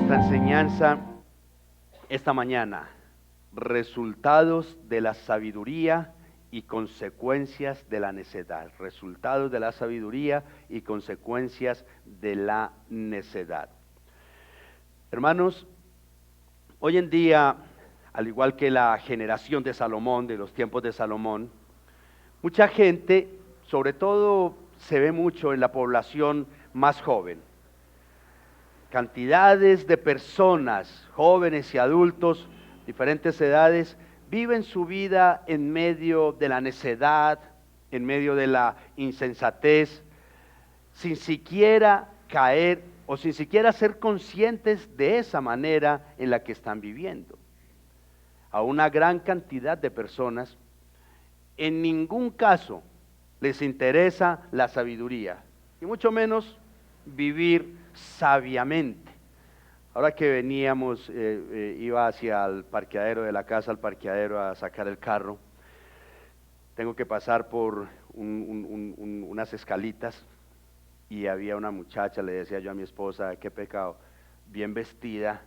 nuestra enseñanza esta mañana, resultados de la sabiduría y consecuencias de la necedad. Resultados de la sabiduría y consecuencias de la necedad. Hermanos, hoy en día, al igual que la generación de Salomón, de los tiempos de Salomón, mucha gente, sobre todo se ve mucho en la población más joven, cantidades de personas, jóvenes y adultos, diferentes edades, viven su vida en medio de la necedad, en medio de la insensatez, sin siquiera caer o sin siquiera ser conscientes de esa manera en la que están viviendo. A una gran cantidad de personas, en ningún caso les interesa la sabiduría, y mucho menos vivir sabiamente. Ahora que veníamos, iba hacia el parqueadero de la casa, al parqueadero a sacar el carro, tengo que pasar por unas escalitas y había una muchacha, le decía yo a mi esposa, qué pecado, bien vestida,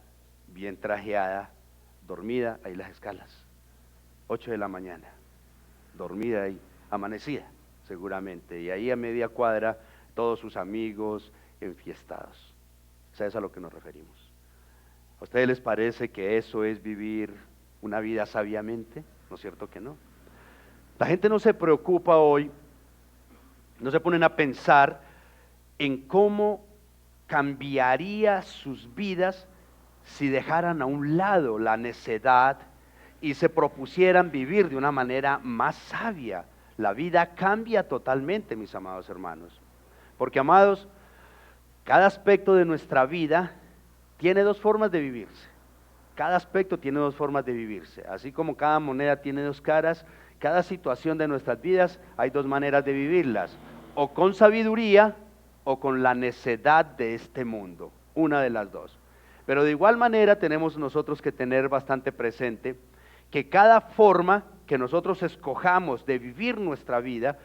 bien trajeada, dormida ahí las escalas, 8 de la mañana, dormida ahí, amanecida seguramente, y ahí a media cuadra todos sus amigos enfiestados. ¿Sabes a lo que nos referimos? ¿A ustedes les parece que eso es vivir una vida sabiamente? ¿No es cierto que no? La gente no se preocupa hoy, no se ponen a pensar en cómo cambiaría sus vidas si dejaran a un lado la necedad y se propusieran vivir de una manera más sabia. La vida cambia totalmente, mis amados hermanos. Porque, amados, cada aspecto de nuestra vida tiene dos formas de vivirse. Cada aspecto tiene dos formas de vivirse. Así como cada moneda tiene dos caras, cada situación de nuestras vidas hay dos maneras de vivirlas. O con sabiduría o con la necedad de este mundo. Una de las dos. Pero de igual manera tenemos nosotros que tener bastante presente que cada forma que nosotros escojamos de vivir nuestra vida,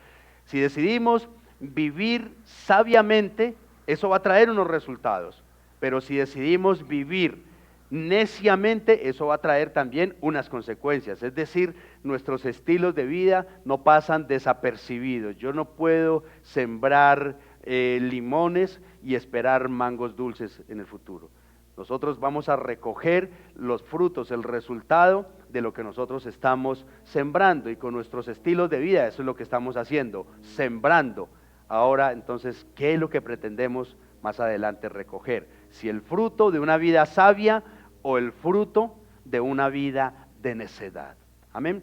si decidimos vivir sabiamente, eso va a traer unos resultados. Pero si decidimos vivir neciamente, eso va a traer también unas consecuencias. Es decir, nuestros estilos de vida no pasan desapercibidos. Yo no puedo sembrar limones y esperar mangos dulces en el futuro. Nosotros vamos a recoger los frutos, el resultado de lo que nosotros estamos sembrando, y con nuestros estilos de vida eso es lo que estamos haciendo, sembrando. Ahora, entonces, ¿qué es lo que pretendemos más adelante recoger? Si el fruto de una vida sabia o el fruto de una vida de necedad. Amén.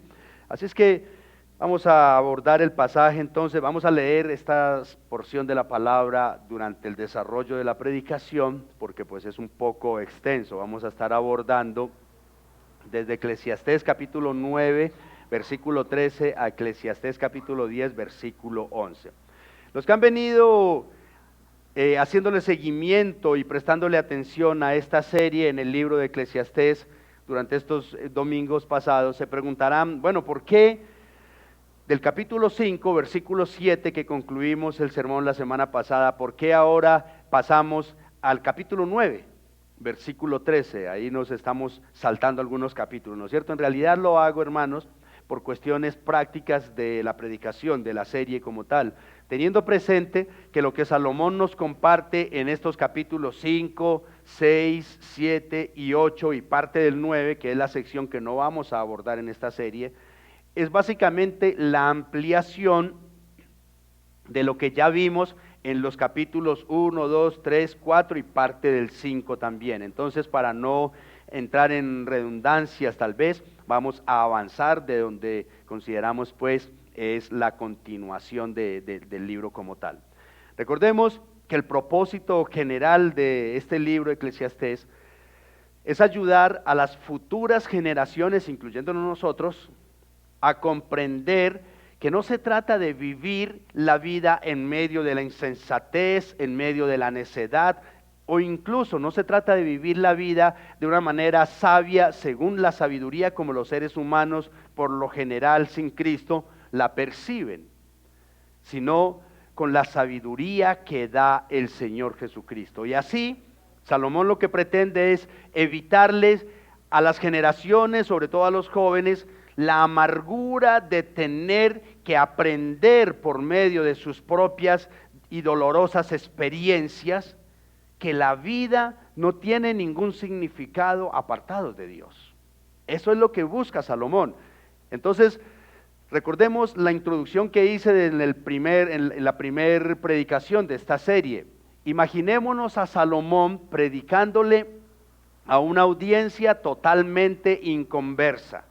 Así es que vamos a abordar el pasaje, entonces vamos a leer esta porción de la palabra durante el desarrollo de la predicación, porque pues es un poco extenso. Vamos a estar abordando desde Eclesiastés capítulo 9, versículo 13, a Eclesiastés capítulo 10, versículo 11. Los que han venido haciéndole seguimiento y prestándole atención a esta serie en el libro de Eclesiastés durante estos domingos pasados, se preguntarán, bueno, ¿por qué del capítulo 5, versículo 7 que concluimos el sermón la semana pasada, por qué ahora pasamos al capítulo 9, versículo 13? Ahí nos estamos saltando algunos capítulos, ¿no es cierto? En realidad lo hago, hermanos, por cuestiones prácticas de la predicación, de la serie como tal, teniendo presente que lo que Salomón nos comparte en estos capítulos 5, 6, 7 y 8 y parte del 9, que es la sección que no vamos a abordar en esta serie, es básicamente la ampliación de lo que ya vimos en los capítulos 1, 2, 3, 4 y parte del 5 también. Entonces, para no entrar en redundancias tal vez, vamos a avanzar de donde consideramos pues es la continuación del libro como tal. Recordemos que el propósito general de este libro Eclesiastés es ayudar a las futuras generaciones, incluyéndonos nosotros, a comprender que no se trata de vivir la vida en medio de la insensatez, en medio de la necedad, o incluso no se trata de vivir la vida de una manera sabia según la sabiduría como los seres humanos por lo general sin Cristo la perciben, sino con la sabiduría que da el Señor Jesucristo. Y así Salomón lo que pretende es evitarles a las generaciones, sobre todo a los jóvenes, la amargura de tener que aprender por medio de sus propias y dolorosas experiencias que la vida no tiene ningún significado apartado de Dios. Eso es lo que busca Salomón. Entonces, recordemos la introducción que hice en la primera predicación de esta serie. Imaginémonos a Salomón predicándole a una audiencia totalmente inconversa,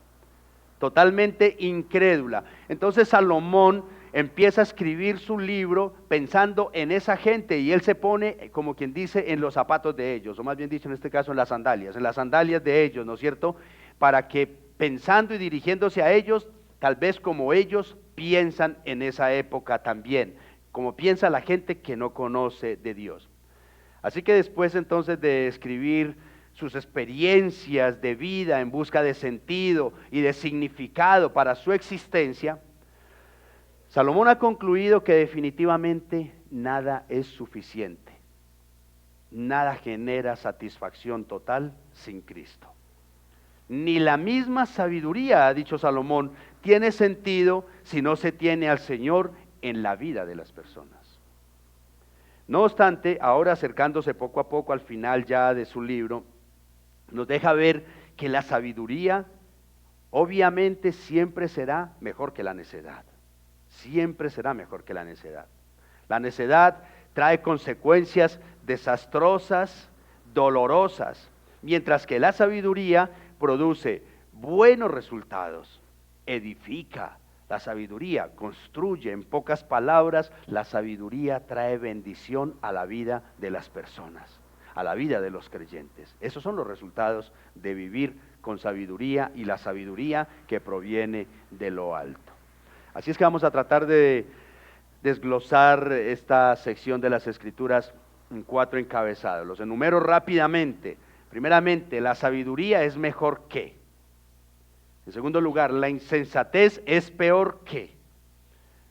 totalmente incrédula. Entonces Salomón empieza a escribir su libro pensando en esa gente y él se pone, como quien dice, en los zapatos de ellos, o más bien dicho en este caso en las sandalias de ellos, ¿no es cierto? Para que pensando y dirigiéndose a ellos, tal vez como ellos piensan en esa época también, como piensa la gente que no conoce de Dios. Así que después entonces de escribir sus experiencias de vida en busca de sentido y de significado para su existencia, Salomón ha concluido que definitivamente nada es suficiente, nada genera satisfacción total sin Cristo. Ni la misma sabiduría, ha dicho Salomón, tiene sentido si no se tiene al Señor en la vida de las personas. No obstante, ahora acercándose poco a poco al final ya de su libro, nos deja ver que la sabiduría obviamente siempre será mejor que la necedad. Siempre será mejor que la necedad. La necedad trae consecuencias desastrosas, dolorosas, mientras que la sabiduría produce buenos resultados, edifica. La sabiduría construye, en pocas palabras, la sabiduría trae bendición a la vida de las personas, a la vida de los creyentes. Esos son los resultados de vivir con sabiduría y la sabiduría que proviene de lo alto. Así es que vamos a tratar de desglosar esta sección de las Escrituras en 4 encabezados. Los enumero rápidamente. Primeramente, la sabiduría es mejor que. En segundo lugar, la insensatez es peor que.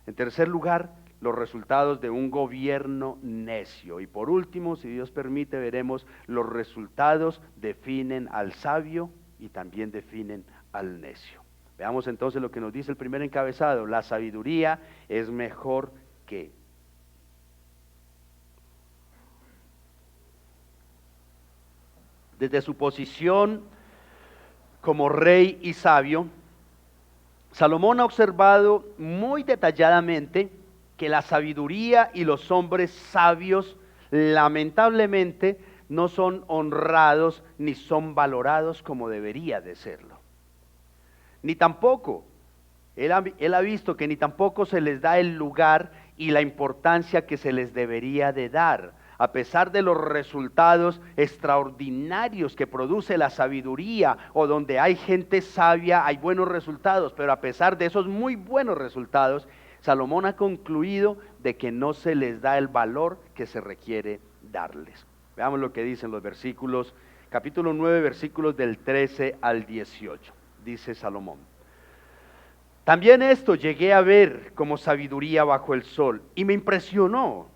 En tercer lugar, los resultados de un gobierno necio. Y por último, si Dios permite, veremos los resultados definen al sabio y también definen al necio. Veamos entonces lo que nos dice el primer encabezado. La sabiduría es mejor que. Desde su posición como rey y sabio, Salomón ha observado muy detalladamente que la sabiduría y los hombres sabios lamentablemente no son honrados ni son valorados como debería de serlo. Ni tampoco, él ha visto que ni tampoco se les da el lugar y la importancia que se les debería de dar. A pesar de los resultados extraordinarios que produce la sabiduría, o donde hay gente sabia, hay buenos resultados, pero a pesar de esos muy buenos resultados, Salomón ha concluido de que no se les da el valor que se requiere darles. Veamos lo que dicen los versículos, capítulo 9, versículos del 13 al 18. Dice Salomón: también esto llegué a ver como sabiduría bajo el sol, y me impresionó.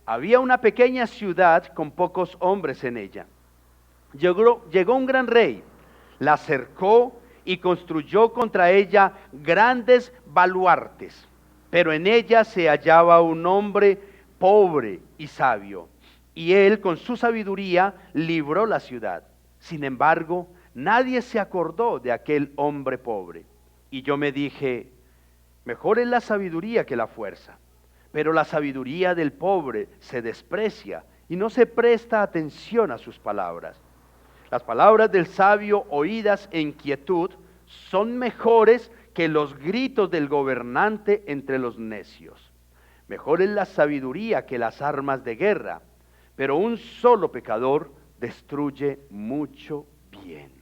Había una pequeña ciudad con pocos hombres en ella. Llegó un gran rey, la cercó y construyó contra ella grandes baluartes, pero en ella se hallaba un hombre pobre y sabio, y él con su sabiduría libró la ciudad. Sin embargo, nadie se acordó de aquel hombre pobre. Y yo me dije, mejor es la sabiduría que la fuerza. Pero la sabiduría del pobre se desprecia y no se presta atención a sus palabras. Las palabras del sabio oídas en quietud son mejores que los gritos del gobernante entre los necios. Mejor es la sabiduría que las armas de guerra, pero un solo pecador destruye mucho bien.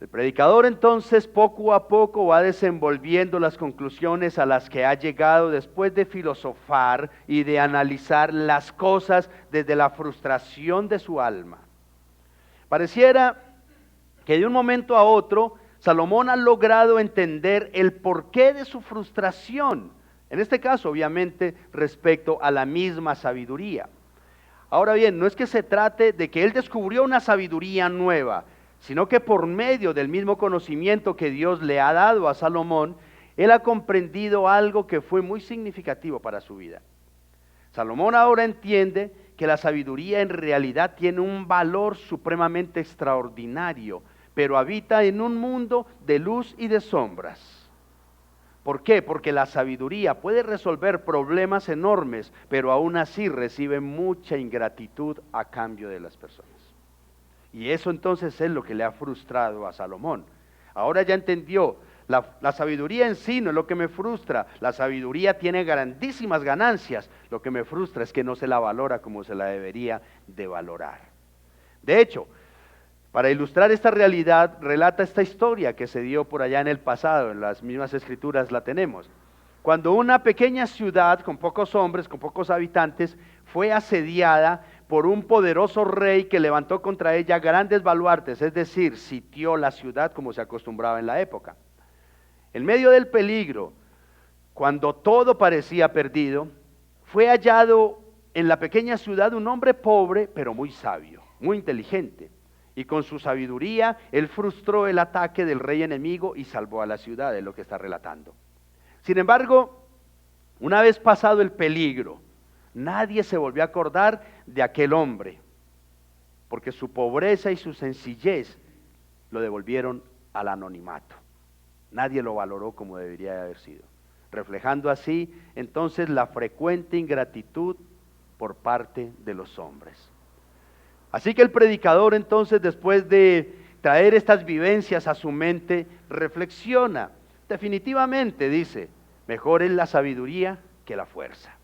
El predicador entonces poco a poco va desenvolviendo las conclusiones a las que ha llegado después de filosofar y de analizar las cosas desde la frustración de su alma. Pareciera que de un momento a otro Salomón ha logrado entender el porqué de su frustración, en este caso obviamente respecto a la misma sabiduría. Ahora bien, no es que se trate de que él descubrió una sabiduría nueva, sino que por medio del mismo conocimiento que Dios le ha dado a Salomón, él ha comprendido algo que fue muy significativo para su vida. Salomón ahora entiende que la sabiduría en realidad tiene un valor supremamente extraordinario, pero habita en un mundo de luz y de sombras. ¿Por qué? Porque la sabiduría puede resolver problemas enormes, pero aún así recibe mucha ingratitud a cambio de las personas. Y eso entonces es lo que le ha frustrado a Salomón. Ahora ya entendió, la sabiduría en sí no es lo que me frustra, la sabiduría tiene grandísimas ganancias, lo que me frustra es que no se la valora como se la debería de valorar. De hecho, para ilustrar esta realidad, relata esta historia que se dio por allá en el pasado, en las mismas escrituras la tenemos. Cuando una pequeña ciudad con pocos hombres, con pocos habitantes, fue asediada por un poderoso rey que levantó contra ella grandes baluartes, es decir, sitió la ciudad como se acostumbraba en la época. En medio del peligro, cuando todo parecía perdido, fue hallado en la pequeña ciudad un hombre pobre, pero muy sabio, muy inteligente. Y con su sabiduría, él frustró el ataque del rey enemigo y salvó a la ciudad, es lo que está relatando. Sin embargo, una vez pasado el peligro, nadie se volvió a acordar de aquel hombre, porque su pobreza y su sencillez lo devolvieron al anonimato. Nadie lo valoró como debería haber sido, reflejando así entonces la frecuente ingratitud por parte de los hombres. Así que el predicador entonces, después de traer estas vivencias a su mente, reflexiona. Definitivamente dice, mejor es la sabiduría que la fuerza.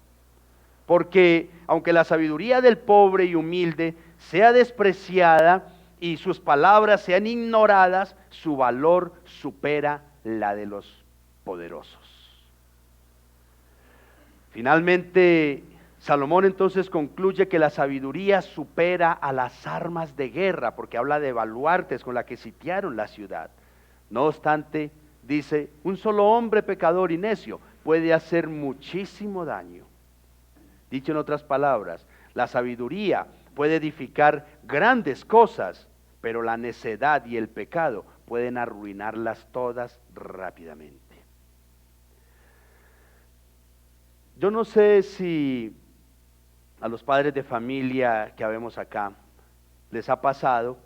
Porque aunque la sabiduría del pobre y humilde sea despreciada y sus palabras sean ignoradas, su valor supera la de los poderosos. Finalmente, Salomón entonces concluye que la sabiduría supera a las armas de guerra, porque habla de baluartes con la que sitiaron la ciudad. No obstante, dice, un solo hombre pecador y necio puede hacer muchísimo daño. Dicho en otras palabras, la sabiduría puede edificar grandes cosas, pero la necedad y el pecado pueden arruinarlas todas rápidamente. Yo no sé si a los padres de familia que habemos acá les ha pasado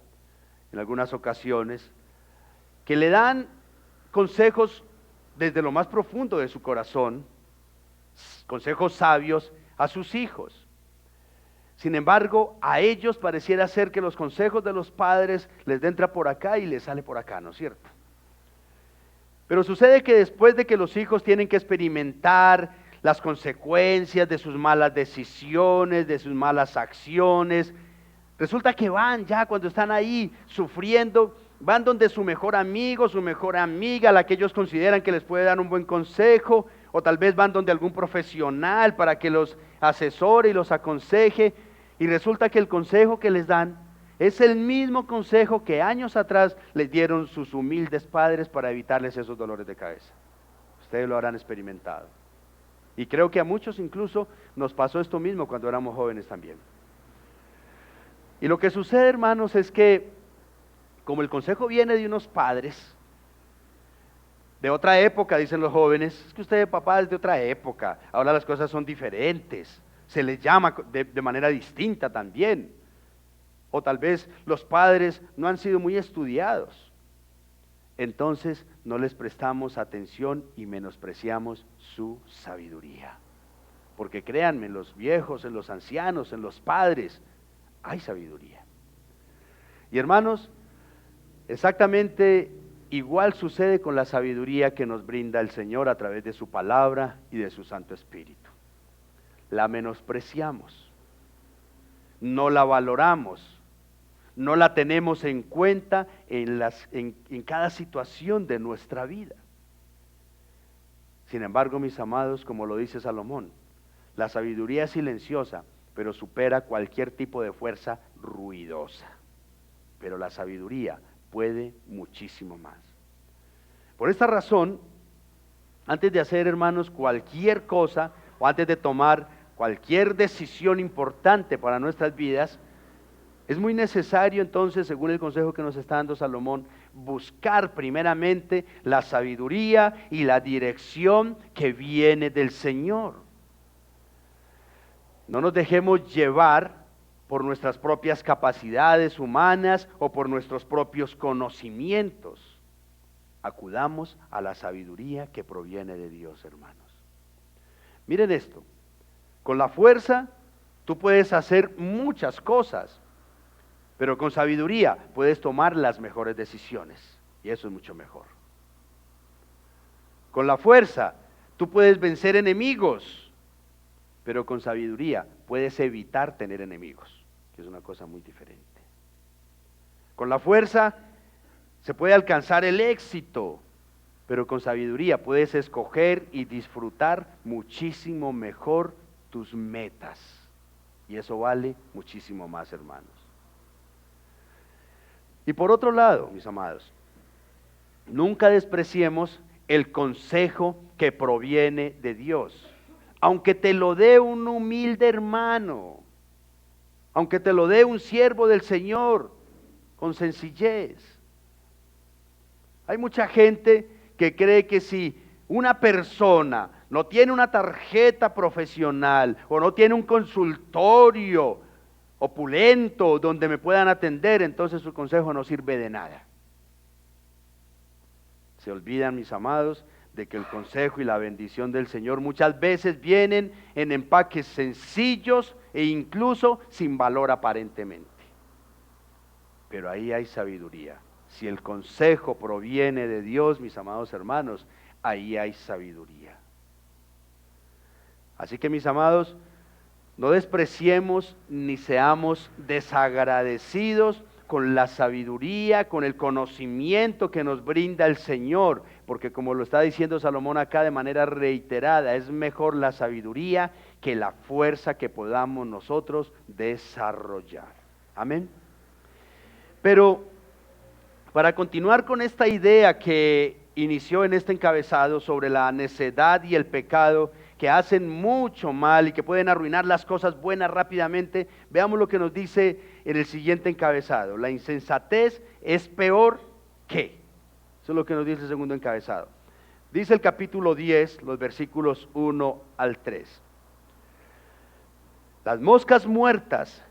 en algunas ocasiones que le dan consejos desde lo más profundo de su corazón, consejos sabios a sus hijos. Sin embargo, a ellos pareciera ser que los consejos de los padres les entra por acá y les sale por acá, ¿no es cierto? Pero sucede que después de que los hijos tienen que experimentar las consecuencias de sus malas decisiones, de sus malas acciones, resulta que van ya cuando están ahí sufriendo, van donde su mejor amigo, su mejor amiga, la que ellos consideran que les puede dar un buen consejo, o tal vez van donde algún profesional para que los asesore y los aconseje, y resulta que el consejo que les dan es el mismo consejo que años atrás les dieron sus humildes padres para evitarles esos dolores de cabeza. Ustedes lo habrán experimentado. Y creo que a muchos incluso nos pasó esto mismo cuando éramos jóvenes también. Y lo que sucede, hermanos, es que como el consejo viene de unos padres de otra época, dicen los jóvenes, es que usted, papá, es de otra época, ahora las cosas son diferentes, se les llama de manera distinta también. O tal vez los padres no han sido muy estudiados. Entonces no les prestamos atención y menospreciamos su sabiduría. Porque créanme, en los viejos, en los ancianos, en los padres, hay sabiduría. Y hermanos, exactamente igual sucede con la sabiduría que nos brinda el Señor a través de su palabra y de su Santo Espíritu. La menospreciamos, no la valoramos, no la tenemos en cuenta en cada situación de nuestra vida. Sin embargo, mis amados, como lo dice Salomón, la sabiduría es silenciosa, pero supera cualquier tipo de fuerza ruidosa. Pero la sabiduría puede muchísimo más. Por esta razón, antes de hacer, hermanos, cualquier cosa, o antes de tomar cualquier decisión importante para nuestras vidas, es muy necesario entonces, según el consejo que nos está dando Salomón, buscar primeramente la sabiduría y la dirección que viene del Señor. No nos dejemos llevar por nuestras propias capacidades humanas o por nuestros propios conocimientos. Acudamos a la sabiduría que proviene de Dios, hermanos. Miren esto, con la fuerza tú puedes hacer muchas cosas, pero con sabiduría puedes tomar las mejores decisiones, y eso es mucho mejor. Con la fuerza tú puedes vencer enemigos, pero con sabiduría puedes evitar tener enemigos, que es una cosa muy diferente. Con la fuerza se puede alcanzar el éxito, pero con sabiduría puedes escoger y disfrutar muchísimo mejor tus metas, y eso vale muchísimo más, hermanos. Y por otro lado, mis amados, nunca despreciemos el consejo que proviene de Dios. Aunque te lo dé un humilde hermano, aunque te lo dé un siervo del Señor, con sencillez. Hay mucha gente que cree que si una persona no tiene una tarjeta profesional o no tiene un consultorio opulento donde me puedan atender, entonces su consejo no sirve de nada. Se olvidan, mis amados, de que el consejo y la bendición del Señor muchas veces vienen en empaques sencillos e incluso sin valor aparentemente. Pero ahí hay sabiduría. Si el consejo proviene de Dios, mis amados hermanos, ahí hay sabiduría. Así que, mis amados, no despreciemos ni seamos desagradecidos con la sabiduría, con el conocimiento que nos brinda el Señor, porque como lo está diciendo Salomón acá de manera reiterada, es mejor la sabiduría que la fuerza que podamos nosotros desarrollar. Amén. Pero para continuar con esta idea que inició en este encabezado sobre la necedad y el pecado, que hacen mucho mal y que pueden arruinar las cosas buenas rápidamente, veamos lo que nos dice en el siguiente encabezado. La insensatez es peor que. Eso es lo que nos dice el segundo encabezado. Dice el capítulo 10, los versículos 1 al 3. Las moscas muertas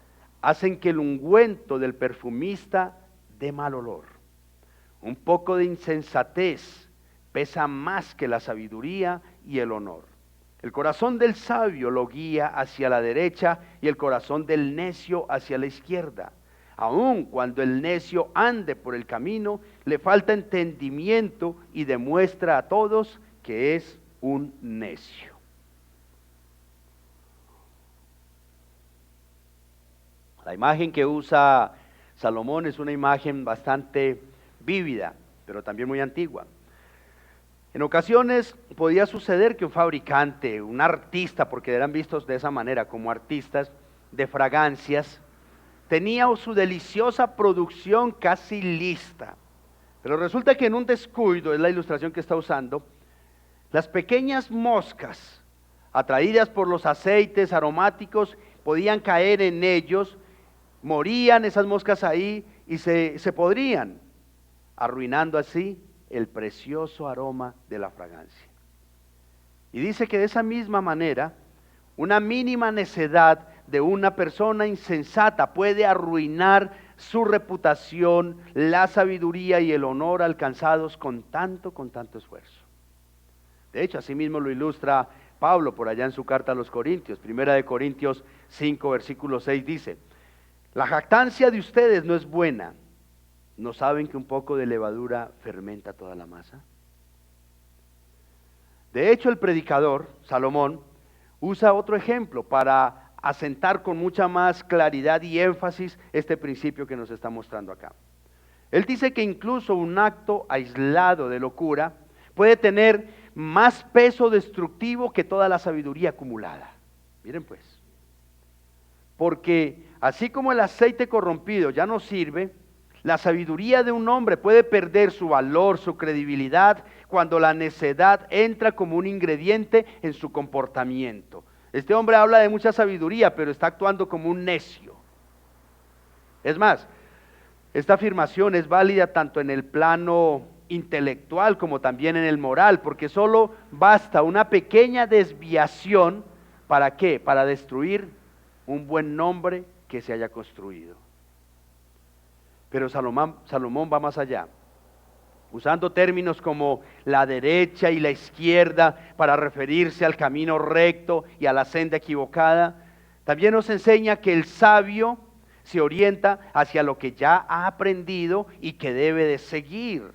hacen que el ungüento del perfumista dé mal olor. Un poco de insensatez pesa más que la sabiduría y el honor. El corazón del sabio lo guía hacia la derecha y el corazón del necio hacia la izquierda. Aun cuando el necio ande por el camino, le falta entendimiento y demuestra a todos que es un necio. La imagen que usa Salomón es una imagen bastante vívida, pero también muy antigua. En ocasiones podía suceder que un fabricante, un artista, porque eran vistos de esa manera como artistas de fragancias, tenía su deliciosa producción casi lista. Pero resulta que en un descuido, es la ilustración que está usando, las pequeñas moscas, atraídas por los aceites aromáticos, podían caer en ellos, morían esas moscas ahí y se podrían, arruinando así el precioso aroma de la fragancia. Y dice que de esa misma manera, una mínima necedad de una persona insensata puede arruinar su reputación, la sabiduría y el honor alcanzados con tanto esfuerzo. De hecho, así mismo lo ilustra Pablo por allá en su carta a los Corintios. Primera de Corintios 5, versículo 6 dice: la jactancia de ustedes no es buena. ¿No saben que un poco de levadura fermenta toda la masa? De hecho, el predicador, Salomón, usa otro ejemplo para asentar con mucha más claridad y énfasis este principio que nos está mostrando acá. Él dice que incluso un acto aislado de locura puede tener más peso destructivo que toda la sabiduría acumulada. Miren pues, porque así como el aceite corrompido ya no sirve, la sabiduría de un hombre puede perder su valor, su credibilidad, cuando la necedad entra como un ingrediente en su comportamiento. Este hombre habla de mucha sabiduría, pero está actuando como un necio. Es más, esta afirmación es válida tanto en el plano intelectual como también en el moral, porque solo basta una pequeña desviación. ¿Para qué? Para destruir un buen nombre que se haya construido. Pero Salomón va más allá, usando términos como la derecha y la izquierda para referirse al camino recto y a la senda equivocada. También nos enseña que el sabio se orienta hacia lo que ya ha aprendido y que debe de seguir.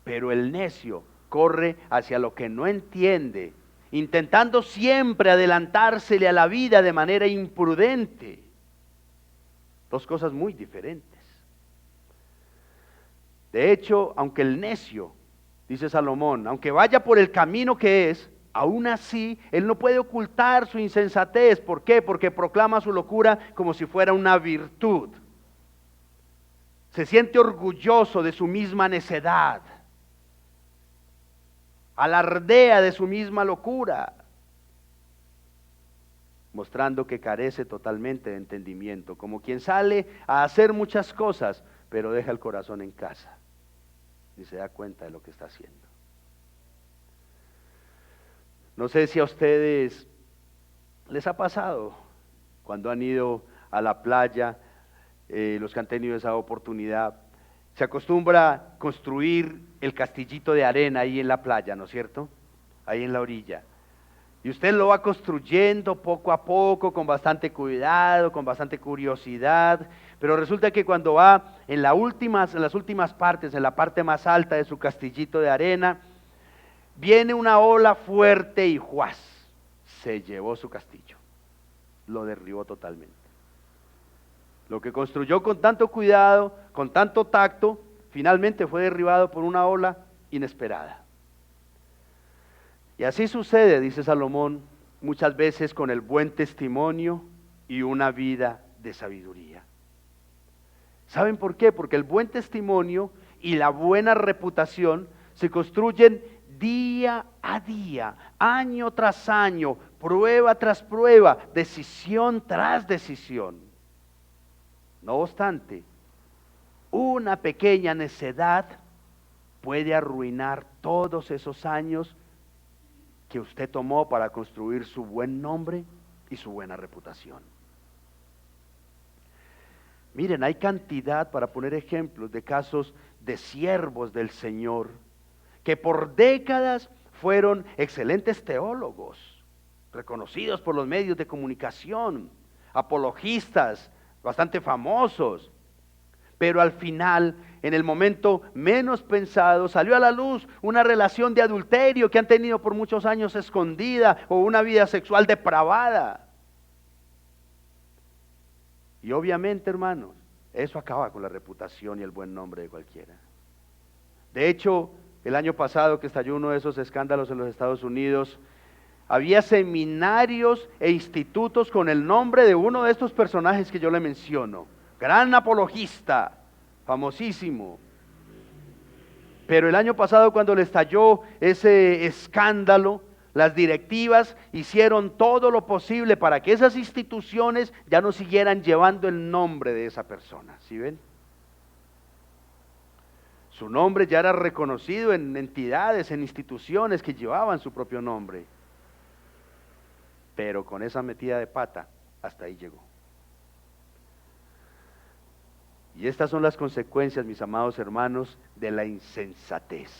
Pero el necio corre hacia lo que no entiende, intentando siempre adelantársele a la vida de manera imprudente. Dos cosas muy diferentes. De hecho, aunque el necio, dice Salomón, aunque vaya por el camino que es, aún así, él no puede ocultar su insensatez. ¿Por qué? Porque proclama su locura como si fuera una virtud. Se siente orgulloso de su misma necedad. Alardea de su misma locura, mostrando que carece totalmente de entendimiento, como quien sale a hacer muchas cosas, pero deja el corazón en casa, ni se da cuenta de lo que está haciendo. No sé si a ustedes les ha pasado cuando han ido a la playa, los que han tenido esa oportunidad. Se acostumbra construir el castillito de arena ahí en la playa, ¿no es cierto? Ahí en la orilla. Y usted lo va construyendo poco a poco, con bastante cuidado, con bastante curiosidad. Pero resulta que cuando va en las últimas partes, en la parte más alta de su castillito de arena, viene una ola fuerte y ¡juas! Se llevó su castillo. Lo derribó totalmente. Lo que construyó con tanto cuidado, con tanto tacto, finalmente fue derribado por una ola inesperada. Y así sucede, dice Salomón, muchas veces con el buen testimonio y una vida de sabiduría. ¿Saben por qué? Porque el buen testimonio y la buena reputación se construyen día a día, año tras año, prueba tras prueba, decisión tras decisión. No obstante, una pequeña necedad puede arruinar todos esos años que usted tomó para construir su buen nombre y su buena reputación. Miren, hay cantidad, para poner ejemplos, de casos de siervos del Señor que por décadas fueron excelentes teólogos, reconocidos por los medios de comunicación, apologistas, bastante famosos, pero al final, en el momento menos pensado, salió a la luz una relación de adulterio que han tenido por muchos años escondida, o una vida sexual depravada. Y obviamente, hermanos, eso acaba con la reputación y el buen nombre de cualquiera. De hecho, el año pasado que estalló uno de esos escándalos en los Estados Unidos, había seminarios e institutos con el nombre de uno de estos personajes que yo le menciono. Gran apologista, famosísimo. Pero el año pasado, cuando le estalló ese escándalo, las directivas hicieron todo lo posible para que esas instituciones ya no siguieran llevando el nombre de esa persona. ¿Sí ven? Su nombre ya era reconocido en entidades, en instituciones que llevaban su propio nombre. Pero con esa metida de pata, hasta ahí llegó. Y estas son las consecuencias, mis amados hermanos, de la insensatez.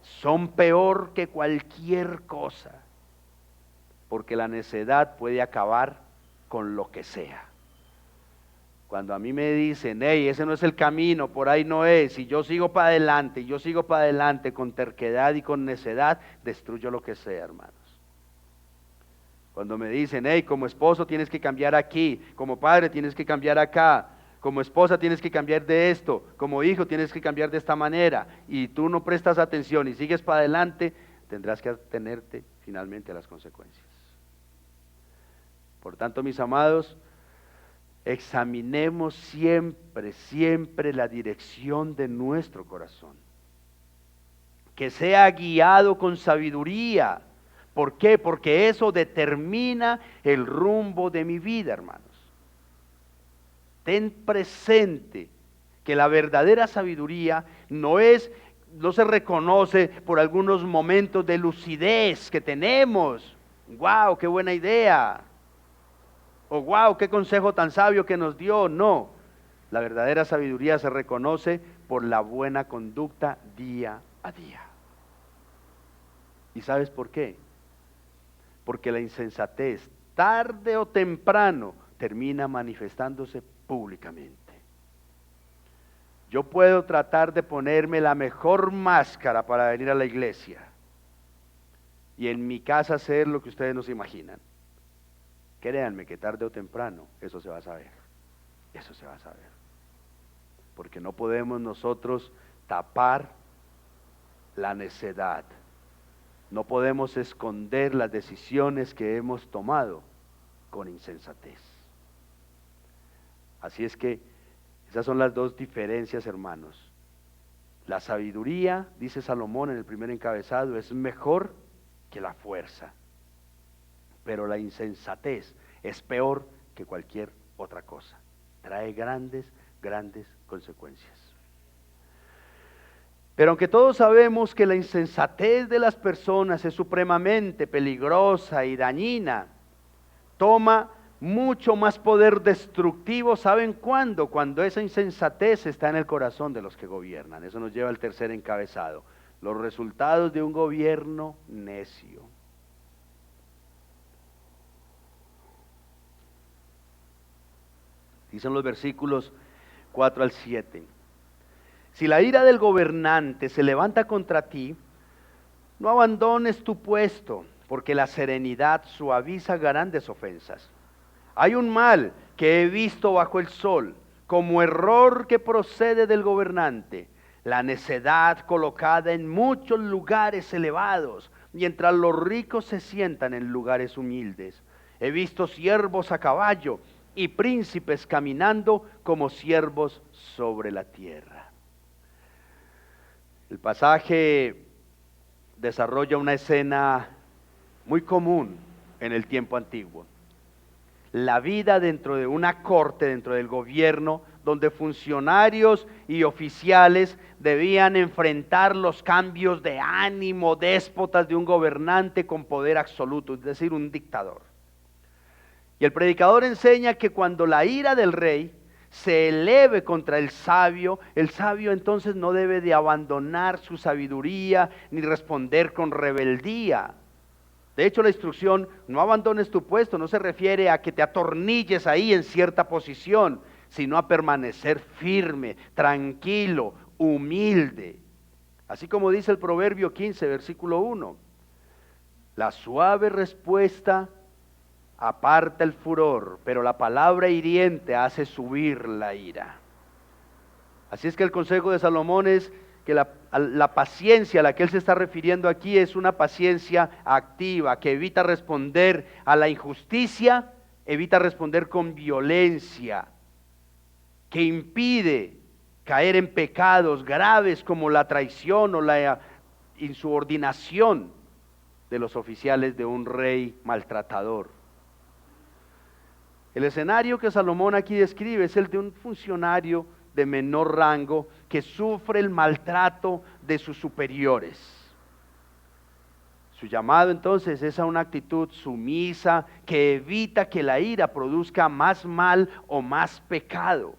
Son peor que cualquier cosa, porque la necedad puede acabar con lo que sea. Cuando a mí me dicen, hey, ese no es el camino, por ahí no es, y yo sigo para adelante, con terquedad y con necedad, destruyo lo que sea, hermanos. Cuando me dicen, hey, como esposo tienes que cambiar aquí, como padre tienes que cambiar acá, como esposa tienes que cambiar de esto, como hijo tienes que cambiar de esta manera, y tú no prestas atención y sigues para adelante, tendrás que atenerte finalmente a las consecuencias. Por tanto, mis amados, examinemos siempre la dirección de nuestro corazón. Que sea guiado con sabiduría, ¿Por qué? Porque eso determina el rumbo de mi vida, hermanos. Ten presente que la verdadera sabiduría no se reconoce por algunos momentos de lucidez que tenemos. ¡Wow! ¡Qué buena idea! O ¡wow! ¡Qué consejo tan sabio que nos dio! No, la verdadera sabiduría se reconoce por la buena conducta día a día. ¿Y sabes por qué? Porque la insensatez, tarde o temprano, termina manifestándose públicamente. Yo puedo tratar de ponerme la mejor máscara para venir a la iglesia y en mi casa hacer lo que ustedes no se imaginan. Créanme que tarde o temprano eso se va a saber. Eso se va a saber. Porque no podemos nosotros tapar la necedad. No podemos esconder las decisiones que hemos tomado con insensatez. Así es que esas son las dos diferencias, hermanos. La sabiduría, dice Salomón en el primer encabezado, es mejor que la fuerza. Pero la insensatez es peor que cualquier otra cosa. Trae grandes consecuencias. Pero aunque todos sabemos que la insensatez de las personas es supremamente peligrosa y dañina, toma mucho más poder destructivo, ¿saben cuándo? Cuando esa insensatez está en el corazón de los que gobiernan. Eso nos lleva al tercer encabezado. Los resultados de un gobierno necio. Dicen los versículos 4 al 7. Si la ira del gobernante se levanta contra ti, no abandones tu puesto, porque la serenidad suaviza grandes ofensas. Hay un mal que he visto bajo el sol, como error que procede del gobernante, la necedad colocada en muchos lugares elevados, mientras los ricos se sientan en lugares humildes. He visto siervos a caballo y príncipes caminando como siervos sobre la tierra. El pasaje desarrolla una escena muy común en el tiempo antiguo. La vida dentro de una corte, dentro del gobierno, donde funcionarios y oficiales debían enfrentar los cambios de ánimo déspotas de un gobernante con poder absoluto, es decir, un dictador. Y el predicador enseña que cuando la ira del rey se eleve contra el sabio entonces no debe de abandonar su sabiduría ni responder con rebeldía. De hecho, la instrucción, no abandones tu puesto, no se refiere a que te atornilles ahí en cierta posición, sino a permanecer firme, tranquilo, humilde. Así como dice el Proverbio 15, versículo 1. La suave respuesta aparta el furor, pero la palabra hiriente hace subir la ira. Así es que el consejo de Salomón es que la paciencia a la que él se está refiriendo aquí es una paciencia activa, que evita responder a la injusticia, evita responder con violencia, que impide caer en pecados graves como la traición o la insubordinación de los oficiales de un rey maltratador. El escenario que Salomón aquí describe es el de un funcionario de menor rango que sufre el maltrato de sus superiores. Su llamado entonces es a una actitud sumisa que evita que la ira produzca más mal o más pecado.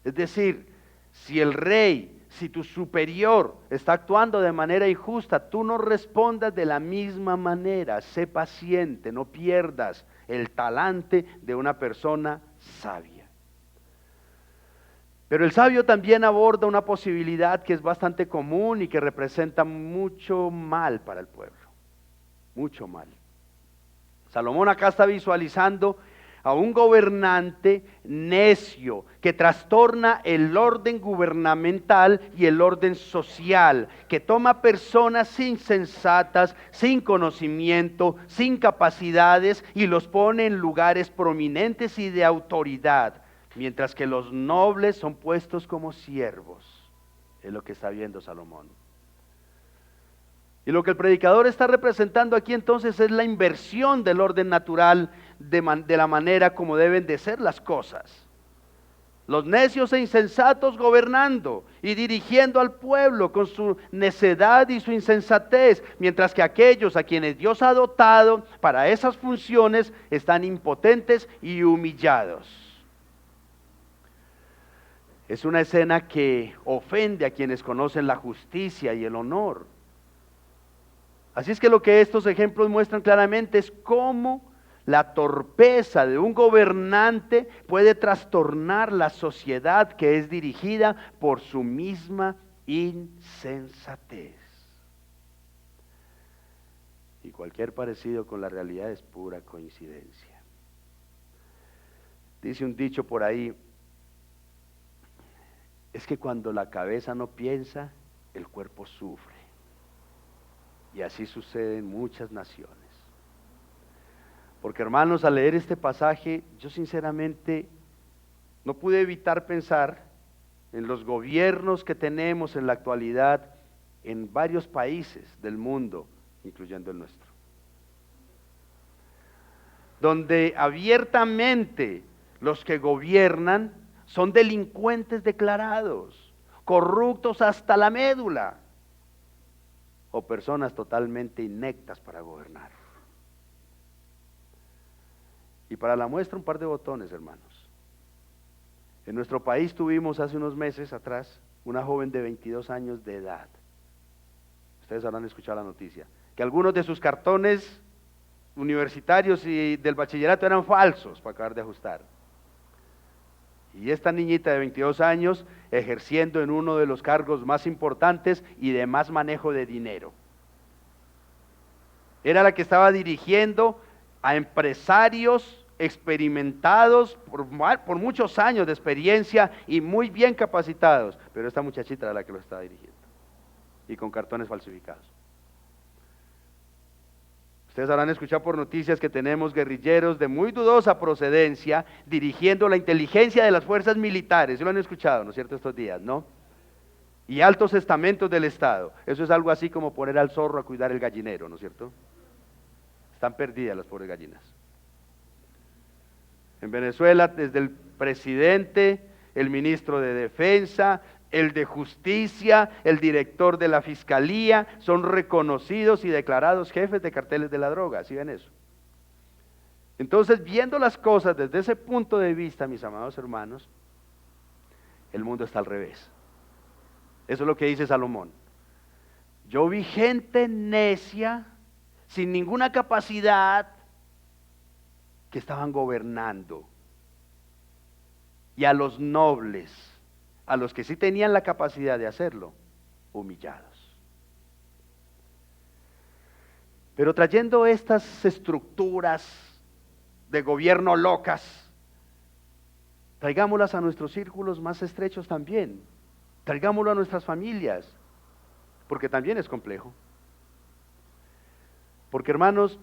Es decir, si tu superior está actuando de manera injusta, tú no respondas de la misma manera. Sé paciente, no pierdas el talante de una persona sabia. Pero el sabio también aborda una posibilidad que es bastante común y que representa mucho mal para el pueblo. Mucho mal. Salomón acá está visualizando a un gobernante necio que trastorna el orden gubernamental y el orden social, que toma personas insensatas, sin conocimiento, sin capacidades y los pone en lugares prominentes y de autoridad, mientras que los nobles son puestos como siervos. Es lo que está viendo Salomón. Y lo que el predicador está representando aquí entonces es la inversión del orden natural de la manera como deben de ser las cosas. Los necios e insensatos gobernando y dirigiendo al pueblo con su necedad y su insensatez, mientras que aquellos a quienes Dios ha dotado para esas funciones están impotentes y humillados. Es una escena que ofende a quienes conocen la justicia y el honor. Así es que lo que estos ejemplos muestran claramente es cómo la torpeza de un gobernante puede trastornar la sociedad que es dirigida por su misma insensatez. Y cualquier parecido con la realidad es pura coincidencia. Dice un dicho por ahí, es que cuando la cabeza no piensa, el cuerpo sufre. Y así sucede en muchas naciones. Porque hermanos, al leer este pasaje, yo sinceramente no pude evitar pensar en los gobiernos que tenemos en la actualidad en varios países del mundo, incluyendo el nuestro, donde abiertamente los que gobiernan son delincuentes declarados, corruptos hasta la médula, o personas totalmente ineptas para gobernar. Y para la muestra un par de botones, hermanos. En nuestro país tuvimos hace unos meses atrás una joven de 22 años de edad. Ustedes habrán escuchado la noticia, que algunos de sus cartones universitarios y del bachillerato eran falsos para acabar de ajustar. Y esta niñita de 22 años ejerciendo en uno de los cargos más importantes y de más manejo de dinero. Era la que estaba dirigiendo a empresarios experimentados por muchos años de experiencia y muy bien capacitados, pero esta muchachita era la que lo estaba dirigiendo y con cartones falsificados. Ustedes habrán escuchado por noticias que tenemos guerrilleros de muy dudosa procedencia dirigiendo la inteligencia de las fuerzas militares. ¿Sí lo han escuchado, no es cierto, estos días, no? Y altos estamentos del Estado. Eso es algo así como poner al zorro a cuidar el gallinero, ¿no es cierto? Están perdidas las pobres gallinas. En Venezuela, desde el presidente, el ministro de Defensa, el de Justicia, el director de la Fiscalía, son reconocidos y declarados jefes de carteles de la droga. ¿Sí ven eso? Entonces, viendo las cosas desde ese punto de vista, mis amados hermanos, el mundo está al revés. Eso es lo que dice Salomón. Yo vi gente necia, sin ninguna capacidad, que estaban gobernando, y a los nobles, a los que sí tenían la capacidad de hacerlo, humillados. Pero trayendo estas estructuras de gobierno locas, traigámoslas a nuestros círculos más estrechos también, traigámoslo a nuestras familias, porque también es complejo. Porque hermanos,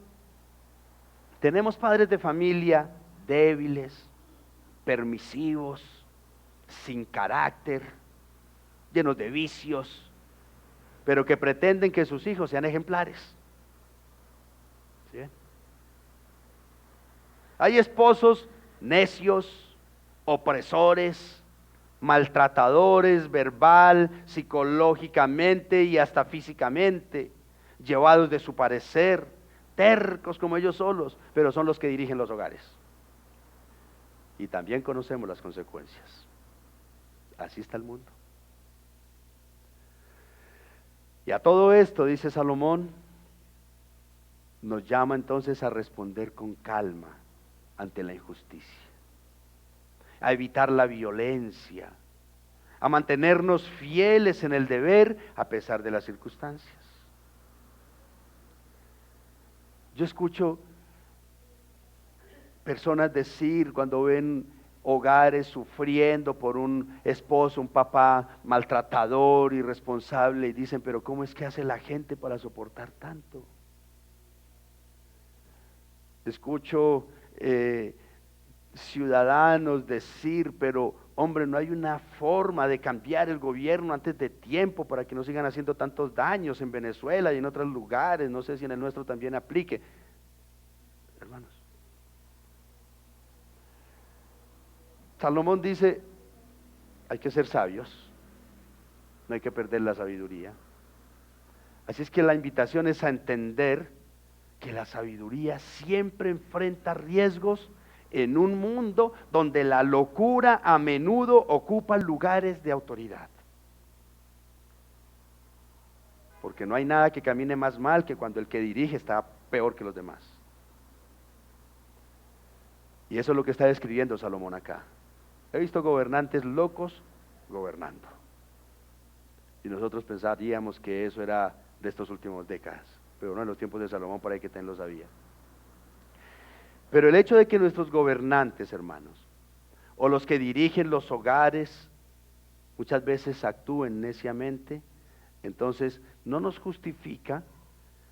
tenemos padres de familia débiles, permisivos, sin carácter, llenos de vicios, pero que pretenden que sus hijos sean ejemplares. ¿Sí? Hay esposos necios, opresores, maltratadores verbal, psicológicamente y hasta físicamente, llevados de su parecer, tercos como ellos solos, pero son los que dirigen los hogares. Y también conocemos las consecuencias. Así está el mundo. Y a todo esto, dice Salomón, nos llama entonces a responder con calma ante la injusticia, a evitar la violencia, a mantenernos fieles en el deber a pesar de las circunstancias. Yo escucho personas decir cuando ven hogares sufriendo por un esposo, un papá maltratador, irresponsable, y dicen, pero ¿cómo es que hace la gente para soportar tanto? Escucho ciudadanos decir, pero hombre, no hay una forma de cambiar el gobierno antes de tiempo para que no sigan haciendo tantos daños en Venezuela y en otros lugares, no sé si en el nuestro también aplique. Hermanos, Salomón dice, hay que ser sabios, no hay que perder la sabiduría. Así es que la invitación es a entender que la sabiduría siempre enfrenta riesgos en un mundo donde la locura a menudo ocupa lugares de autoridad. Porque no hay nada que camine más mal que cuando el que dirige está peor que los demás. Y eso es lo que está describiendo Salomón acá. He visto gobernantes locos gobernando. Y nosotros pensaríamos que eso era de estos últimos décadas. Pero no, en los tiempos de Salomón por ahí que también lo sabía. Pero el hecho de que nuestros gobernantes, hermanos, o los que dirigen los hogares, muchas veces actúen neciamente, entonces no nos justifica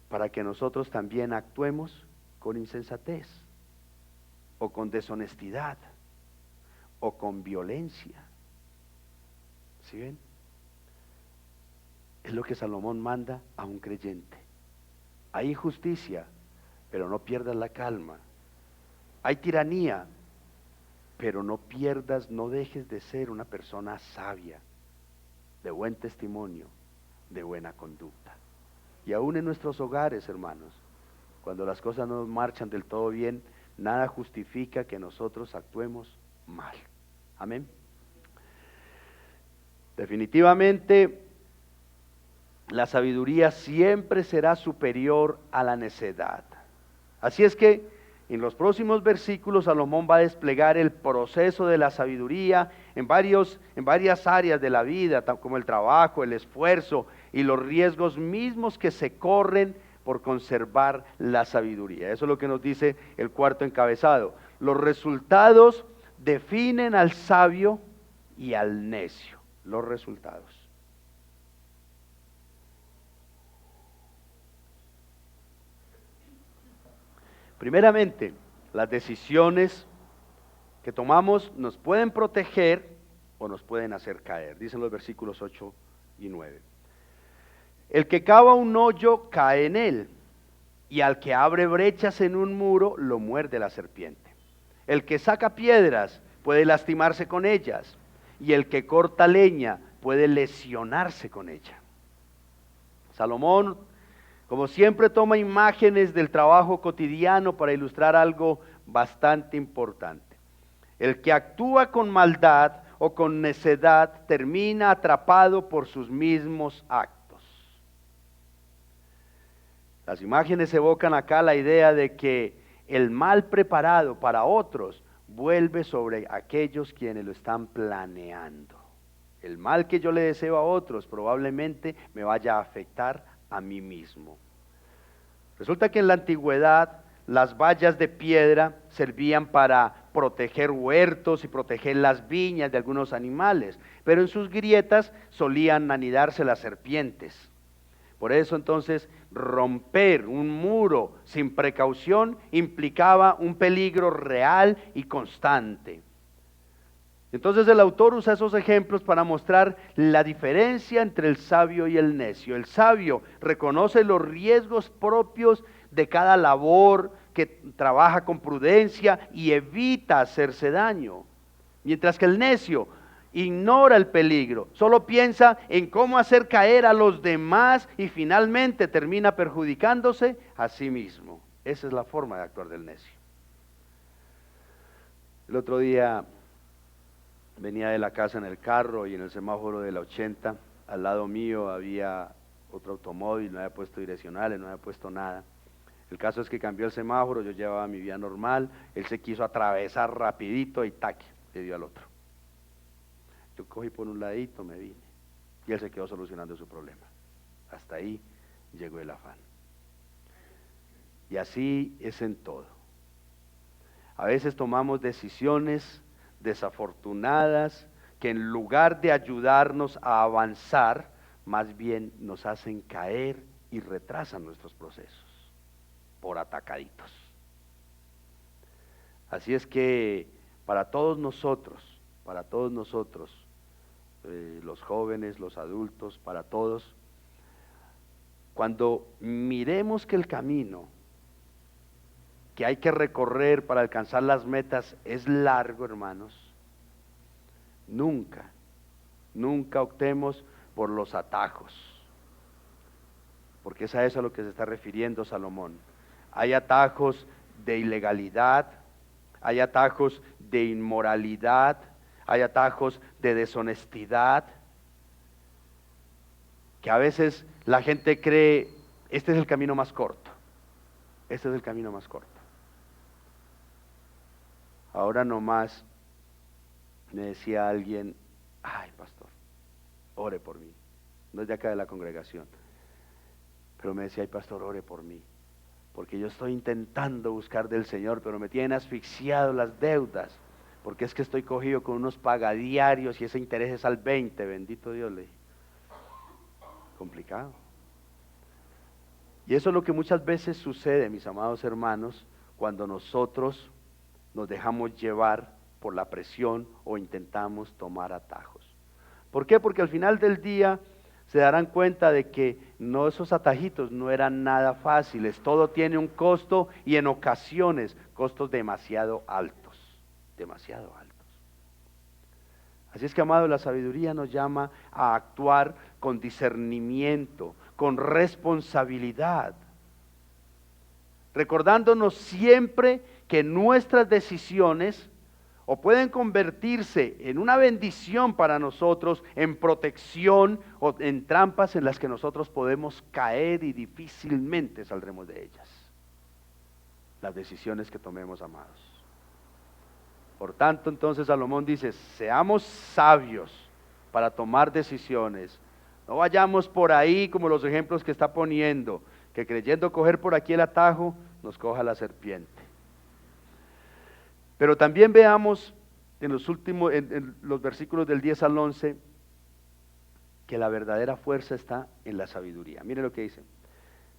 para que nosotros también actuemos con insensatez, o con deshonestidad, o con violencia. ¿Sí ven? Es lo que Salomón manda a un creyente. Hay injusticia, pero no pierdas la calma. Hay tiranía, pero no pierdas, no dejes de ser una persona sabia, de buen testimonio, de buena conducta. Y aún en nuestros hogares, hermanos, cuando las cosas no marchan del todo bien, nada justifica que nosotros actuemos mal. Amén. Definitivamente, la sabiduría siempre será superior a la necedad. Así es que en los próximos versículos Salomón va a desplegar el proceso de la sabiduría en varias áreas de la vida, como el trabajo, el esfuerzo y los riesgos mismos que se corren por conservar la sabiduría. Eso es lo que nos dice el cuarto encabezado. Los resultados definen al sabio y al necio. Los resultados. Primeramente, las decisiones que tomamos nos pueden proteger o nos pueden hacer caer, dicen los versículos 8 y 9. El que cava un hoyo cae en él, y al que abre brechas en un muro lo muerde la serpiente. El que saca piedras puede lastimarse con ellas, y el que corta leña puede lesionarse con ella. Salomón, como siempre, toma imágenes del trabajo cotidiano para ilustrar algo bastante importante. El que actúa con maldad o con necedad termina atrapado por sus mismos actos. Las imágenes evocan acá la idea de que el mal preparado para otros vuelve sobre aquellos quienes lo están planeando. El mal que yo le deseo a otros probablemente me vaya a afectar a mí mismo. Resulta que en la antigüedad las vallas de piedra servían para proteger huertos y proteger las viñas de algunos animales, pero en sus grietas solían anidarse las serpientes. Por eso entonces romper un muro sin precaución implicaba un peligro real y constante. Entonces el autor usa esos ejemplos para mostrar la diferencia entre el sabio y el necio. El sabio reconoce los riesgos propios de cada labor, que trabaja con prudencia y evita hacerse daño. Mientras que el necio ignora el peligro, solo piensa en cómo hacer caer a los demás y finalmente termina perjudicándose a sí mismo. Esa es la forma de actuar del necio. El otro día venía de la casa en el carro y en el semáforo de la 80, al lado mío había otro automóvil, no había puesto direccionales, no había puesto nada. El caso es que cambió el semáforo, yo llevaba mi vía normal, él se quiso atravesar rapidito y taque, le dio al otro. Yo cogí por un ladito, me vine, y él se quedó solucionando su problema. Hasta ahí llegó el afán. Y así es en todo. A veces tomamos decisiones desafortunadas que en lugar de ayudarnos a avanzar, más bien nos hacen caer y retrasan nuestros procesos por atacaditos. Así es que para todos nosotros, los jóvenes, los adultos, para todos, cuando miremos que el camino que hay que recorrer para alcanzar las metas es largo, hermanos, nunca optemos por los atajos, porque es a eso a lo que se está refiriendo Salomón. Hay atajos de ilegalidad, hay atajos de inmoralidad, hay atajos de deshonestidad, que a veces la gente cree, este es el camino más corto, este es el camino más corto. Ahora nomás me decía alguien, ay pastor, ore por mí, no es de acá de la congregación, pero me decía, ay pastor, ore por mí, porque yo estoy intentando buscar del Señor, pero me tienen asfixiado las deudas, porque es que estoy cogido con unos pagadiarios y ese interés es al 20, bendito Dios, le dije. Complicado. Y eso es lo que muchas veces sucede, mis amados hermanos, cuando nosotros nos dejamos llevar por la presión o intentamos tomar atajos. ¿Por qué? Porque al final del día se darán cuenta de que no, esos atajitos no eran nada fáciles, todo tiene un costo y en ocasiones costos demasiado altos, demasiado altos. Así es que, amado, la sabiduría nos llama a actuar con discernimiento, con responsabilidad, recordándonos siempre que nuestras decisiones o pueden convertirse en una bendición para nosotros, en protección o en trampas en las que nosotros podemos caer y difícilmente saldremos de ellas. Las decisiones que tomemos, amados. Por tanto, entonces Salomón dice, seamos sabios para tomar decisiones. No vayamos por ahí como los ejemplos que está poniendo, que creyendo coger por aquí el atajo, nos coja la serpiente. Pero también veamos en los versículos del 10 al 11, que la verdadera fuerza está en la sabiduría. Mire lo que dice.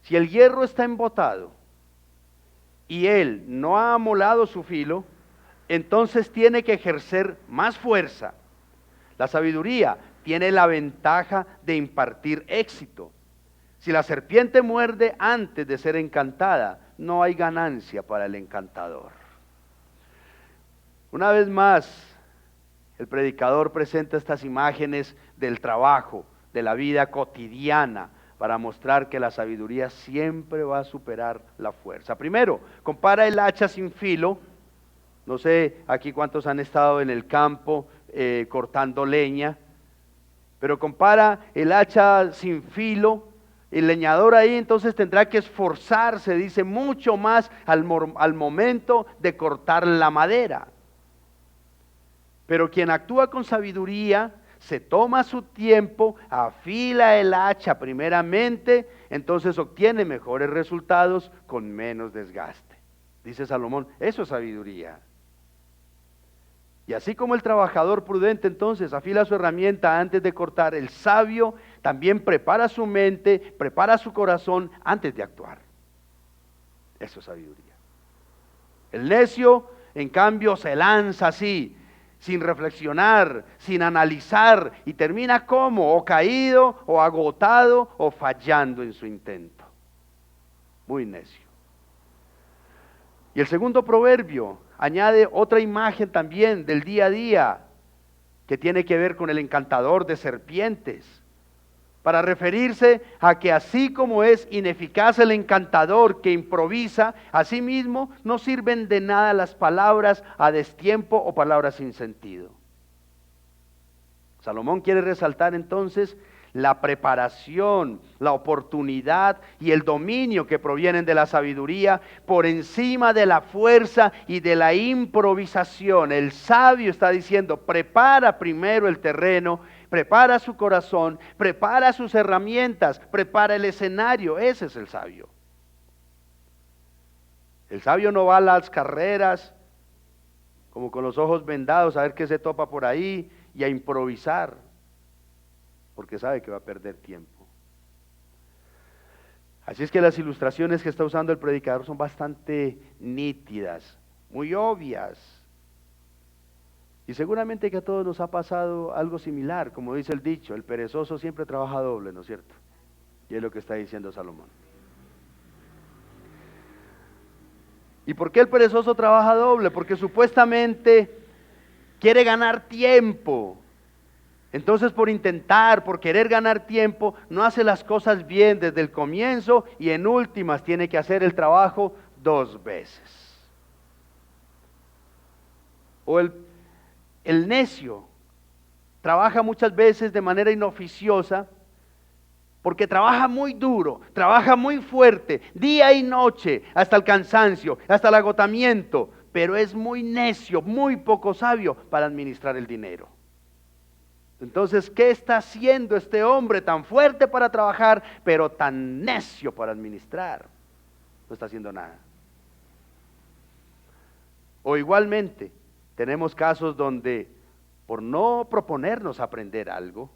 Si el hierro está embotado y él no ha amolado su filo, entonces tiene que ejercer más fuerza. La sabiduría tiene la ventaja de impartir éxito. Si la serpiente muerde antes de ser encantada, no hay ganancia para el encantador. Una vez más, el predicador presenta estas imágenes del trabajo, de la vida cotidiana, para mostrar que la sabiduría siempre va a superar la fuerza. Primero, compara el hacha sin filo. No sé aquí cuántos han estado en el campo cortando leña, pero compara el hacha sin filo. El leñador ahí entonces tendrá que esforzarse, dice, mucho más al momento de cortar la madera. Pero quien actúa con sabiduría, se toma su tiempo, afila el hacha primeramente, entonces obtiene mejores resultados con menos desgaste. Dice Salomón, eso es sabiduría. Y así como el trabajador prudente entonces afila su herramienta antes de cortar, el sabio también prepara su mente, prepara su corazón antes de actuar. Eso es sabiduría. El necio, en cambio, se lanza así, sin reflexionar, sin analizar, y termina como, o caído, o agotado, o fallando en su intento. Muy necio. Y el segundo proverbio añade otra imagen también del día a día, que tiene que ver con el encantador de serpientes, para referirse a que así como es ineficaz el encantador que improvisa, asimismo no sirven de nada las palabras a destiempo o palabras sin sentido. Salomón quiere resaltar entonces la preparación, la oportunidad y el dominio que provienen de la sabiduría por encima de la fuerza y de la improvisación. El sabio está diciendo, prepara primero el terreno, prepara su corazón, prepara sus herramientas, prepara el escenario. Ese es el sabio. El sabio no va a las carreras como con los ojos vendados a ver qué se topa por ahí y a improvisar, porque sabe que va a perder tiempo. Así es que las ilustraciones que está usando el predicador son bastante nítidas, muy obvias. Y seguramente que a todos nos ha pasado algo similar, como dice el dicho, el perezoso siempre trabaja doble, ¿no es cierto? Y es lo que está diciendo Salomón. ¿Y por qué el perezoso trabaja doble? Porque supuestamente quiere ganar tiempo. Entonces por intentar, por querer ganar tiempo, no hace las cosas bien desde el comienzo y en últimas tiene que hacer el trabajo 2 veces. O el necio trabaja muchas veces de manera inoficiosa porque trabaja muy duro, trabaja muy fuerte, día y noche, hasta el cansancio, hasta el agotamiento, pero es muy necio, muy poco sabio para administrar el dinero. Entonces, ¿qué está haciendo este hombre tan fuerte para trabajar, pero tan necio para administrar? No está haciendo nada. O igualmente, tenemos casos donde por no proponernos aprender algo,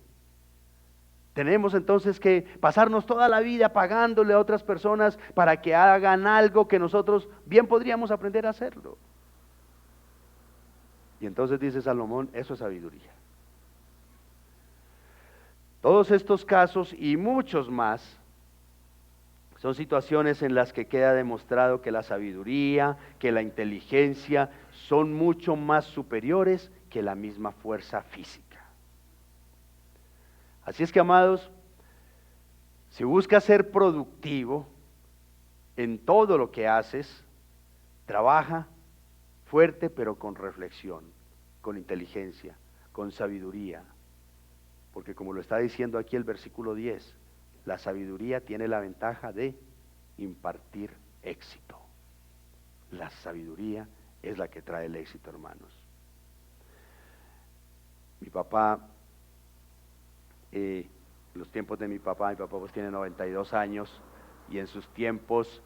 tenemos entonces que pasarnos toda la vida pagándole a otras personas para que hagan algo que nosotros bien podríamos aprender a hacerlo. Y entonces dice Salomón, eso es sabiduría. Todos estos casos y muchos más son situaciones en las que queda demostrado que la sabiduría, que la inteligencia son mucho más superiores que la misma fuerza física. Así es que, amados, si buscas ser productivo en todo lo que haces, trabaja fuerte pero con reflexión, con inteligencia, con sabiduría. Porque como lo está diciendo aquí el versículo 10, la sabiduría tiene la ventaja de impartir éxito. La sabiduría es la que trae el éxito, hermanos. Mi papá, los tiempos de mi papá pues tiene 92 años, y en sus tiempos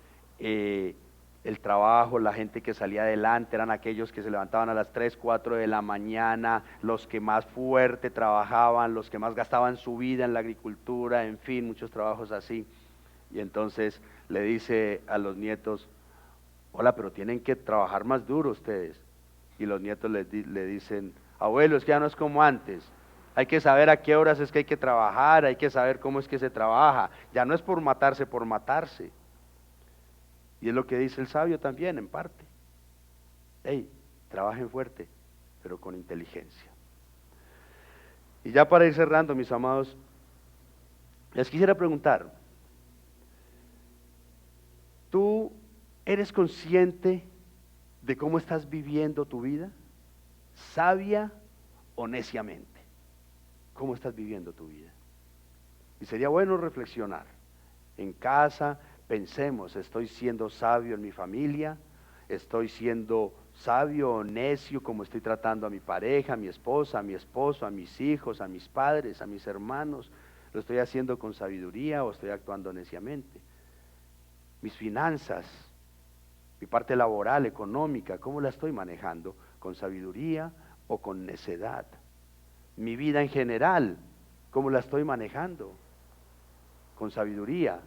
el trabajo, la gente que salía adelante eran aquellos que se levantaban a las 3, 4 de la mañana, los que más fuerte trabajaban, los que más gastaban su vida en la agricultura, en fin, muchos trabajos así. Y entonces le dice a los nietos, hola, pero tienen que trabajar más duro ustedes. Y los nietos le dicen, abuelo, es que ya no es como antes. Hay que saber a qué horas es que hay que trabajar, hay que saber cómo es que se trabaja. Ya no es por matarse, por matarse. Y es lo que dice el sabio también, en parte. Hey, trabajen fuerte, pero con inteligencia. Y ya para ir cerrando, mis amados, les quisiera preguntar, ¿tú eres consciente de cómo estás viviendo tu vida? ¿Sabia o neciamente? ¿Cómo estás viviendo tu vida? Y sería bueno reflexionar. En casa, pensemos, ¿estoy siendo sabio en mi familia? ¿Estoy siendo sabio o necio como estoy tratando a mi pareja, a mi esposa, a mi esposo, a mis hijos, a mis padres, a mis hermanos? ¿Lo estoy haciendo con sabiduría o estoy actuando neciamente? Mis finanzas, mi parte laboral, económica, ¿cómo la estoy manejando? ¿Con sabiduría o con necedad? Mi vida en general, ¿cómo la estoy manejando? ¿Con sabiduría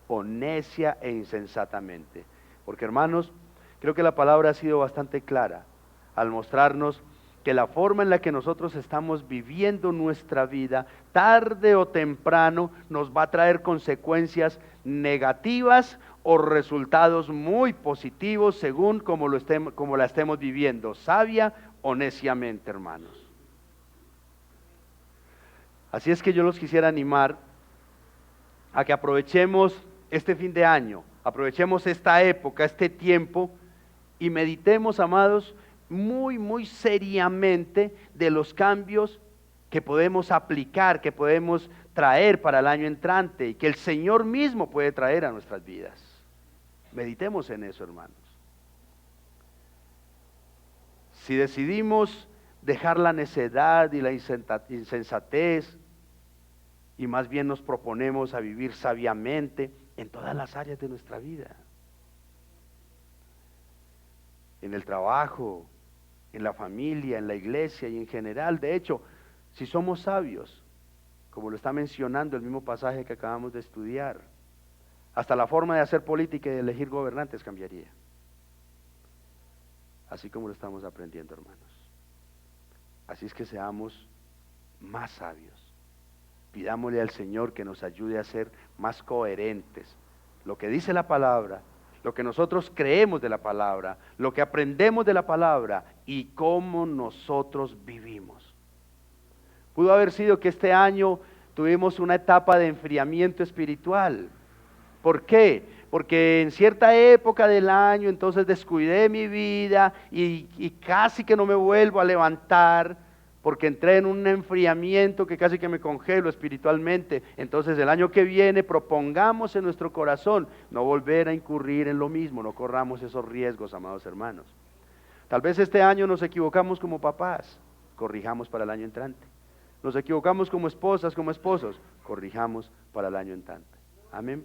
o necia e insensatamente? Porque, hermanos, creo que la palabra ha sido bastante clara al mostrarnos que la forma en la que nosotros estamos viviendo nuestra vida, tarde o temprano, nos va a traer consecuencias negativas o resultados muy positivos según como la estemos viviendo, sabia o neciamente, hermanos. Así es que yo los quisiera animar a que aprovechemos este fin de año, aprovechemos esta época, este tiempo, y meditemos, amados, muy seriamente de los cambios que podemos aplicar, que podemos traer para el año entrante y que el Señor mismo puede traer a nuestras vidas. Meditemos en eso, hermanos. Si decidimos dejar la necedad y la insensatez y más bien nos proponemos a vivir sabiamente en todas las áreas de nuestra vida, en el trabajo, en la familia, en la iglesia y en general. De hecho, si somos sabios, como lo está mencionando el mismo pasaje que acabamos de estudiar, hasta la forma de hacer política y de elegir gobernantes cambiaría. Así como lo estamos aprendiendo, hermanos. Así es que seamos más sabios. Pidámosle al Señor que nos ayude a ser más coherentes. Lo que dice la palabra, lo que nosotros creemos de la palabra, lo que aprendemos de la palabra y cómo nosotros vivimos. Pudo haber sido que este año tuvimos una etapa de enfriamiento espiritual. ¿Por qué? Porque en cierta época del año entonces descuidé mi vida y casi que no me vuelvo a levantar porque entré en un enfriamiento que casi que me congelo espiritualmente. Entonces el año que viene propongamos en nuestro corazón no volver a incurrir en lo mismo, no corramos esos riesgos, amados hermanos. Tal vez este año nos equivocamos como papás, corrijamos para el año entrante. Nos equivocamos como esposas, como esposos, corrijamos para el año entrante. Amén.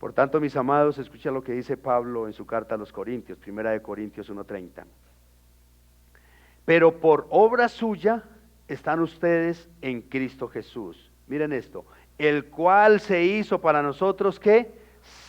Por tanto, mis amados, escucha lo que dice Pablo en su carta a los Corintios, 1 Corintios 1:30. Pero por obra suya están ustedes en Cristo Jesús. Miren esto, el cual se hizo para nosotros, ¿qué?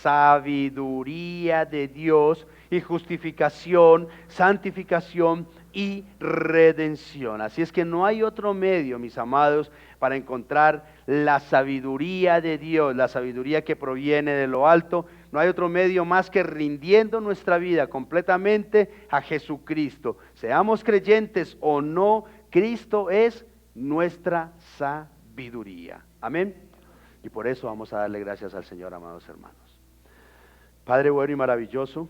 Sabiduría de Dios y justificación, santificación y redención. Así es que no hay otro medio, mis amados, para encontrar la sabiduría de Dios, la sabiduría que proviene de lo alto. No hay otro medio más que rindiendo nuestra vida completamente a Jesucristo. Seamos creyentes o no, Cristo es nuestra sabiduría. Amén. Y por eso vamos a darle gracias al Señor, amados hermanos. Padre bueno y maravilloso,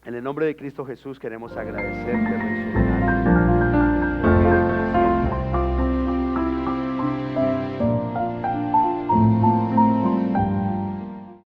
en el nombre de Cristo Jesús queremos agradecerte, Rey soberano.